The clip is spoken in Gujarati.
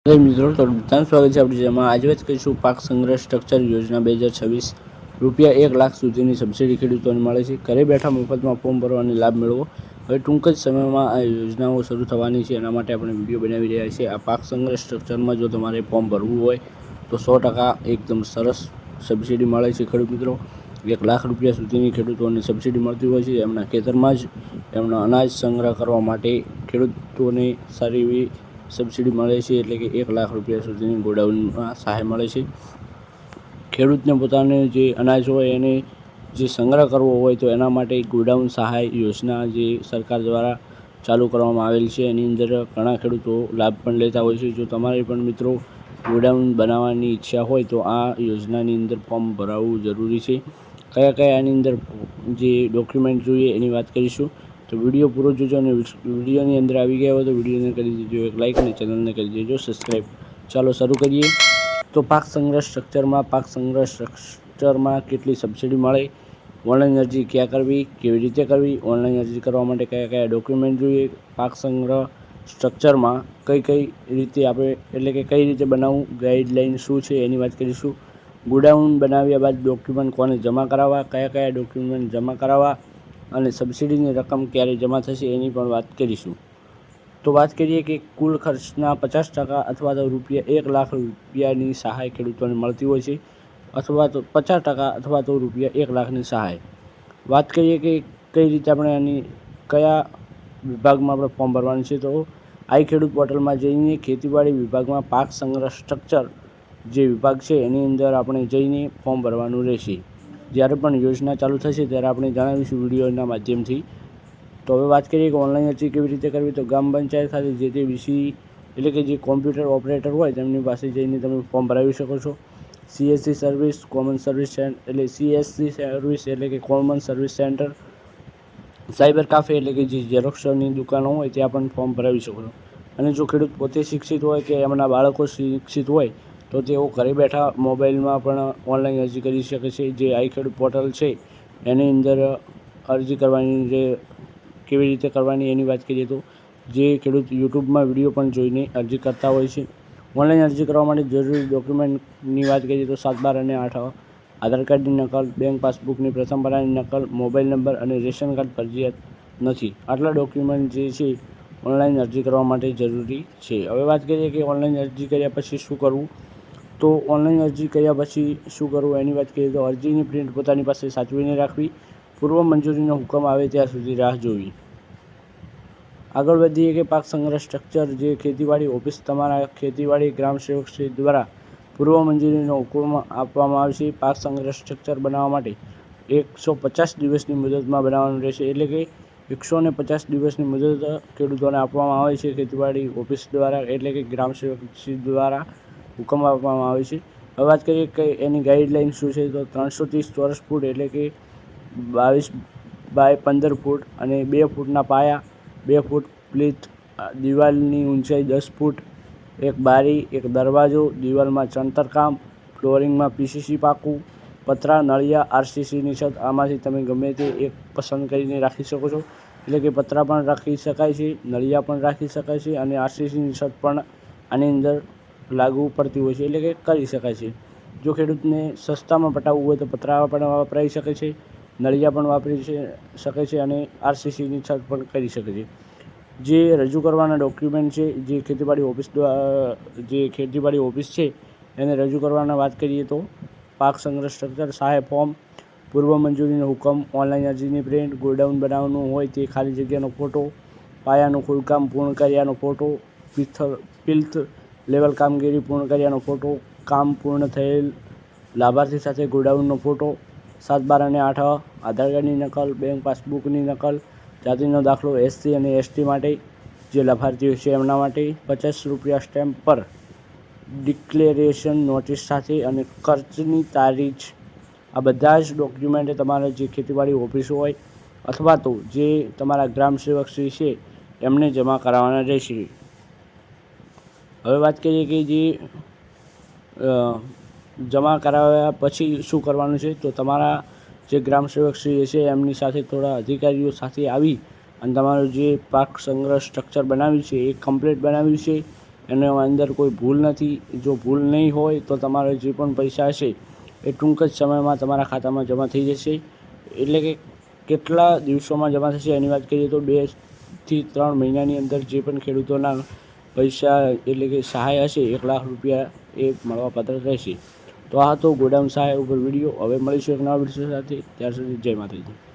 મિત્રો તો બધાનું સ્વાગત છે આપણી જેમાં આજે વાત કરીશું પાક સંગ્રહ સ્ટ્રક્ચર યોજના 2026 રૂપિયા 1 લાખ સુધીની સબસિડી ખેડૂતોને મળે છે। ઘરે બેઠા મફતમાં ફોર્મ ભરવાની લાભ મેળવો। હવે ટૂંક જ સમયમાં આ યોજનાઓ શરૂ થવાની છે, એના માટે આપણે વિડીયો બનાવી રહ્યા છીએ। આ પાક સંગ્રહ સ્ટ્રક્ચરમાં જો તમારે ફોર્મ ભરવું હોય તો 100% એકદમ સરસ સબસિડી મળે છે ખેડૂત મિત્રો। 1 લાખ રૂપિયા સુધીની ખેડૂતોને સબસિડી મળતી હોય છે। એમના ખેતરમાં જ એમનો અનાજ સંગ્રહ કરવા માટે ખેડૂતોને સારી એવી સબસિડી મળે છે, એટલે કે 1 લાખ રૂપિયા સુધીની ગોડાઉનમાં સહાય મળે છે। ખેડૂતને પોતાને જે અનાજ હોય એને જે સંગ્રહ કરવો હોય તો એના માટે ગોડાઉન સહાય યોજના જે સરકાર દ્વારા ચાલુ કરવામાં આવેલ છે, એની અંદર ઘણા ખેડૂતો લાભ પણ લેતા હોય છે। જો તમારે પણ મિત્રો ગોડાઉન બનાવવાની ઈચ્છા હોય તો આ યોજનાની અંદર ફોર્મ ભરાવવું જરૂરી છે। કયા આની અંદર જે ડોક્યુમેન્ટ જોઈએ એની વાત કરીશું, તો વિડીયો પૂરો જોજો અને વિડીયોની અંદર આવી ગયા હોય તો વિડીયોને કરી દેજો એક લાઇક અને ચેનલને કરી દેજો સબસ્ક્રાઈબ। ચાલો શરૂ કરીએ। તો પાક સંગ્રહ સ્ટ્રક્ચરમાં કેટલી સબસિડી મળે, ઓનલાઈન અરજી ક્યાં કરવી, કેવી રીતે કરવી, ઓનલાઈન અરજી કરવા માટે કયા ડોક્યુમેન્ટ જોઈએ, પાક સંગ્રહ સ્ટ્રક્ચરમાં કઈ રીતે આપણે એટલે કે કઈ રીતે બનાવવું, ગાઈડલાઇન શું છે એની વાત કરીશું। ગોડાઉન બનાવ્યા બાદ ડોક્યુમેન્ટ કોને જમા કરાવવા, કયા ડોક્યુમેન્ટ જમા કરાવવા અને સબસિડીની રકમ ક્યારે જમા થશે એની પણ વાત કરીશું। તો વાત કરીએ કે કુલ ખર્ચના 50% અથવા તો રૂપિયા 1 લાખ રૂપિયાની સહાય ખેડૂતોને મળતી હોય છે, અથવા તો 50% અથવા તો રૂપિયા 1 લાખની સહાય। વાત કરીએ કે કઈ રીતે આપણે આની કયા વિભાગમાં આપણે ફોર્મ ભરવાનું છે, તો આઈ ખેડૂત પોર્ટલમાં જઈને ખેતીવાડી વિભાગમાં પાક સંગ્રહ સ્ટ્રક્ચર જે વિભાગ છે એની અંદર આપણે જઈને ફોર્મ ભરવાનું રહેશે। જ્યારે પણ યોજના ચાલુ થશે ત્યારે આપણે જણાવીશું વિડીયોના માધ્યમથી। તો હવે વાત કરીએ કે ઓનલાઈન અરજી કેવી રીતે કરવી, તો ગ્રામ પંચાયત ખાતે જે તે વીસી એટલે કે જે કોમ્પ્યુટર ઓપરેટર હોય તેમની પાસે જઈને તમે ફોર્મ ભરાવી શકો છો। CSC સર્વિસ કોમન સર્વિસ એટલે CSC સર્વિસ એટલે કે common service centre, cyber cafe એટલે કે જે ઝેરોક્ષની દુકાનો હોય ત્યાં પણ ફોર્મ ભરાવી શકો છો। અને જો ખેડૂત પોતે શિક્ષિત હોય કે એમના બાળકો શિક્ષિત હોય તો તેઓ ઘરે બેઠા મોબાઈલમાં પણ ઓનલાઈન અરજી કરી શકે છે। જે આઈ ખેડૂત પોર્ટલ છે એની અંદર અરજી કરવાની જે કેવી રીતે કરવાની એની વાત કરીએ તો જે ખેડૂત યુટ્યુબમાં વિડીયો પણ જોઈને અરજી કરતા હોય છે। ઓનલાઈન અરજી કરવા માટે જરૂરી ડોક્યુમેન્ટની વાત કરીએ તો 7, 12 અને 8 આધાર કાર્ડની નકલ, બેંક પાસબુકની પ્રથમ પાનાની નકલ, મોબાઈલ નંબર અને રેશન કાર્ડ ફરજિયાત નથી। આટલા ડોક્યુમેન્ટ જે છે ઓનલાઈન અરજી કરવા માટે જરૂરી છે। હવે વાત કરીએ કે ઓનલાઈન અરજી કર્યા પછી શું કરવું, તો ઓનલાઈન અરજી કર્યા પછી શું કરવું એની વાત કરીએ તો અરજીની પ્રિન્ટ પોતાની પાસે સાચવીને રાખવી, પૂર્વ મંજૂરીનો હુકમ આવે ત્યાં સુધી રાહ જોવી। આગળ વધીએ કે પાક સંગ્રહ સ્ટ્રક્ચર જે ખેતીવાડી ઓફિસ તમારા ખેતીવાડી ગ્રામ સેવક શ્રી દ્વારા પૂર્વ મંજૂરીનો હુકમ આપવામાં આવશે। પાક સંગ્રહ સ્ટ્રક્ચર બનાવવા માટે 150 દિવસની મુદતમાં બનાવવાનું રહેશે, એટલે કે 150 દિવસની મુદત ખેડૂતોને આપવામાં આવે છે ખેતીવાડી ઓફિસ દ્વારા, એટલે કે ગ્રામ સેવક શ્રી દ્વારા હુકમ આપવામાં આવે છે। હવે વાત કરીએ કે એની ગાઈડલાઇન શું છે, તો 330 ચોરસ ફૂટ એટલે કે 22 બાય 15 ફૂટ અને 2 ફૂટના પાયા, 2 ફૂટ પ્લીથ, દિવાલની ઊંચાઈ 10 ફૂટ, એક બારી, એક દરવાજો, દિવાલમાં ચણતરકામ, ફ્લોરિંગમાં PCC પાકું, પતરા, નળિયા, RCCની છત, આમાંથી તમે ગમે તે એક પસંદ કરીને રાખી શકો છો। એટલે કે પતરા પણ રાખી શકાય છે, નળિયા પણ રાખી શકાય છે અને RCCની છત પણ આની અંદર લાગુ પડતી હોય છે, એટલે કે કરી શકાય છે। જો ખેડૂતને સસ્તામાં પટાવવું હોય તો પતરા પણ વપરાઈ શકે છે, નળિયા પણ વાપરી શકે છે અને RCCની છત પણ કરી શકે છે। જે રજૂ કરવાના ડોક્યુમેન્ટ છે જે ખેતીવાડી ઓફિસ છે એને રજૂ કરવાના વાત કરીએ તો પાક સંગ્રહ સ્ટ્રક્ચર સહાય ફોર્મ, પૂર્વ મંજૂરીનો હુકમ, ઓનલાઈન અરજીની પ્રિન્ટ, ગોડાઉન બનાવવાનું હોય તે ખાલી જગ્યાનો ફોટો, પાયાનું ખોદકામ પૂર્ણ કર્યાનો ફોટો, પિલ્થ લેવલ કામગીરી પૂર્ણ કર્યાનો ફોટો, કામ પૂર્ણ થયેલ લાભાર્થી સાથે ગોડાઉનનો ફોટો, 7, 12 અને 8 આધાર કાર્ડની નકલ, બેંક પાસબુકની નકલ, જાતિનો દાખલો SC અને ST માટે જે લાભાર્થીઓ છે એમના માટે, 50 રૂપિયા સ્ટેમ્પ પર ડિક્લેરેશન નોટિસ સાથે અને ખર્ચની તારીખ। આ બધા જ ડોક્યુમેન્ટ તમારે જે ખેતીવાડી ઓફિસ હોય અથવા તો જે તમારા ગ્રામ સેવક શ્રી છે એમને જમા કરાવવાના રહેશે। હવે વાત કરીએ કે જે જમા કરાવ્યા પછી શું કરવાનું છે, તો તમારા જે ગ્રામ સેવક શ્રી છે એમની સાથે થોડા અધિકારીઓ સાથે આવી અને તમારું જે પાક સંગ્રહ સ્ટ્રક્ચર બનાવ્યું છે એ કમ્પ્લીટ બનાવ્યું છે એના અંદર કોઈ ભૂલ નથી. જો ભૂલ નહીં હોય તો તમારે જે પણ પૈસા હશે એ ટૂંક જ સમયમાં તમારા ખાતામાં જમા થઈ જશે. એટલે કે કેટલા દિવસોમાં જમા થશે એની વાત કરીએ તો 2 થી 3 મહિનાની અંદર જે પણ ખેડૂતોના પૈસા એટલે કે સહાય હશે 1 લાખ રૂપિયા એ મળવાપાત્ર રહેશે. તો આ તો ગોડાઉન સહાય ઉપર વિડીયો. હવે મળીશું એક નવા વિડીયો સાથે. ત્યાર સુધી જય માતાજી.